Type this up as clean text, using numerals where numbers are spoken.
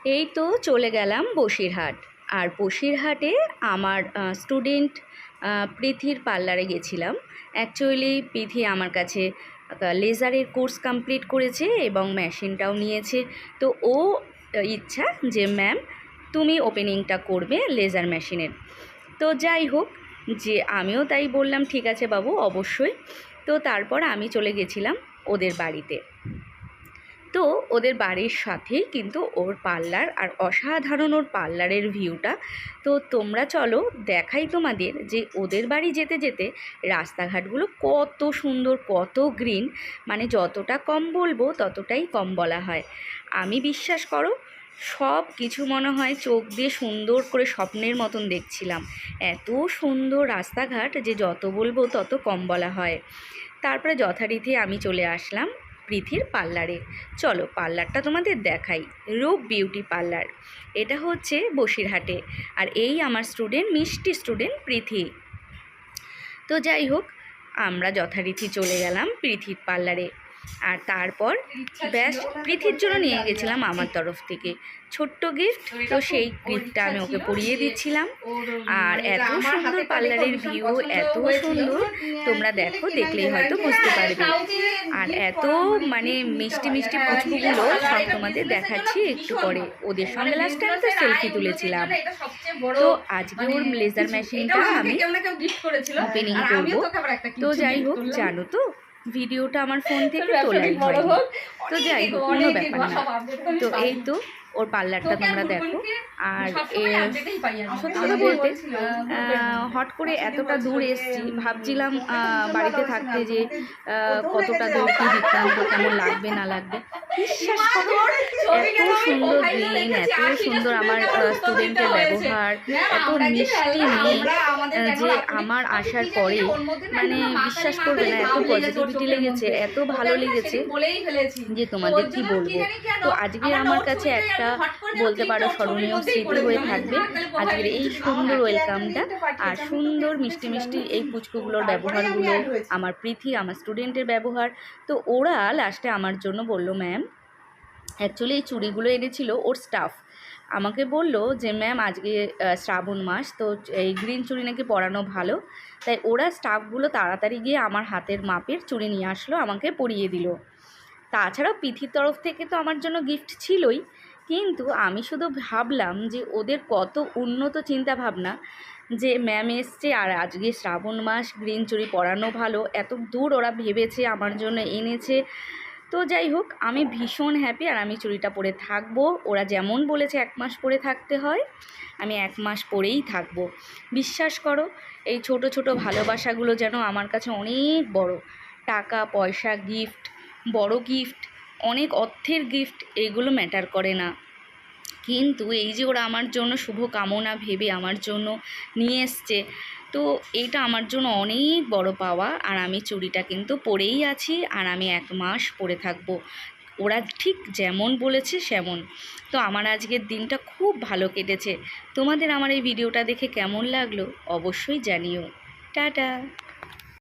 এই তো চলে গেলাম বসিরহাট। আর বসিরহাটে আমার স্টুডেন্ট প্রীতির পার্লারে গেছিলাম। অ্যাকচুয়ালি প্রীতি আমার কাছে লেজারের কোর্স কমপ্লিট করেছে এবং মেশিনটাও নিয়েছে। তো ও ইচ্ছা যে ম্যাম তুমি ওপেনিংটা করবে লেজার মেশিনের। তো যাই হোক, যে আমিও তাই বললাম ঠিক আছে বাবু, অবশ্যই। তো তারপর আমি চলে গেছিলাম ওদের বাড়িতে। তো ওদের বাড়ির সাথেই কিন্তু ওর পার্লার, আর অসাধারণ ওর পার্লারের ভিউটা। তো তোমরা চলো দেখাই তোমাদের যে ওদের বাড়ি যেতে যেতে রাস্তাঘাটগুলো কত সুন্দর, কত গ্রিন, মানে যতটা কম বলবো ততটাই কম বলা হয়। আমি বিশ্বাস করো সব কিছু মনে হয় চোখ দিয়ে সুন্দর করে স্বপ্নের মতন দেখছিলাম। এত সুন্দর রাস্তাঘাট যে যত বলবো তত কম বলা হয়। তারপরে যথারীতি আমি চলে আসলাম প্রীতির পার্লারে। চলো পার্লারটা তোমাদের দেখাই, রূপ বিউটি পার্লার। এটা হচ্ছে বসিরহাটে। আর এই আমার স্টুডেন্ট, মিষ্টি স্টুডেন্ট প্রীতি। তো যাই হোক, আমরা যথারীতি চলে গেলাম প্রীতির পার্লারে। আর তারপর ব্যাস প্রীতির জন্য নিয়ে গেছিলাম আমার তরফ থেকে ছোট্ট গিফট। তো সেই গিফটটা আমি ওকে পরিয়ে দিচ্ছিলাম। আর এত সুন্দর পার্লারের ভিউ, এত সুন্দর, তোমরা দেখো, দেখলেই হয়তো বুঝতে পারবে। আর এত মানে মিষ্টি মিষ্টি পুচকুগুলো সব তোমাদের দেখাচ্ছি একটু পরে। ওদের সঙ্গে লাস্ট টাইম তো সেলফি তুলেছিলাম। তো আজকে ওর লেজার মেশিনটা আমি ওপেনিং করবো। তো যাই হোক, জানো তো ভিডিওটা আমার ফোন থেকে তোলাই হয়। তো যাই হোক, কোনো ব্যাপার না। তো এই তো ওর পার্লারটা তোমরা দেখো। আর সত্যি কথা বলতে হট করে এতটা দূর এসেছি, ভাবছিলাম বাড়িতে থাকতে যে কতটা দূর কী বৃত্তান্ত, কেমন লাগবে না লাগবে। বিশ্বাস করো এত সুন্দর গ্রিন, এত সুন্দর আমার স্টুডেন্টের ব্যবহার, এত মিষ্টি মেয়ে যে আমার আসার পরে মানে বিশ্বাস করবে না, এত পজিটিভিটি লেগেছে, এত ভালো লেগেছে যে তোমাদের কি বলবো। তো আজকে আমার কাছে একটা বলতে পারো স্মরণীয় স্মৃতি হয়ে থাকবে আজকের এই সুন্দর ওয়েলকামটা। আর সুন্দর মিষ্টি মিষ্টি এই পুচকুগুলোর ব্যবহারগুলো, আমার প্রীতি, আমার স্টুডেন্টের ব্যবহার। তো ওরা লাস্টে আমার জন্য বললো ম্যাম, অ্যাকচুয়ালি এই চুড়িগুলো এনেছিল ওর স্টাফ, আমাকে বলল যে ম্যাম আজকে শ্রাবণ মাস, তো এই গ্রিন চুড়ি নাকি পরানো ভালো। তাই ওরা স্টাফগুলো তাড়াতাড়ি গিয়ে আমার হাতের মাপের চুড়ি নিয়ে আসলো, আমাকে পরিয়ে দিল। তাছাড়াও পিথির তরফ থেকে তো আমার জন্য গিফট ছিলই, কিন্তু আমি শুধু ভাবলাম যে ওদের কত উন্নত চিন্তা ভাবনা, যে ম্যাম এসছে আর আজকে শ্রাবণ মাস, গ্রিন চুড়ি পরানো ভালো, এত দূর ওরা ভেবেছে আমার জন্য এনেছে। তো যাই হোক, আমি ভীষণ হ্যাপি। আর আমি চুড়িটা পরে থাকবো, ওরা যেমন বলেছে 1 মাস পরে থাকতে হয়, আমি 1 মাস পরেই থাকবো। বিশ্বাস করো এই ছোট ছোট ভালোবাসাগুলো যেন আমার কাছে অনেক বড়। টাকা পয়সা, গিফট, বড় গিফট, অনেক অর্থের গিফট, এগুলো ম্যাটার করে না। কিন্তু এই যে ওরা আমার জন্য শুভ কামনা ভেবে আমার জন্য নিয়ে এসছে, তো এইটা আমার জন্য অনেক বড় পাওয়া। আর আমি চুড়িটা কিন্তু পরেই আছি, আর আমি 1 মাস পরে থাকবো, ওরা ঠিক যেমন বলেছে সেমন। তো আমার আজকের দিনটা খুব ভালো কেটেছে। তোমাদের আমার এই ভিডিওটা দেখে কেমন লাগলো অবশ্যই জানিও। টাটা।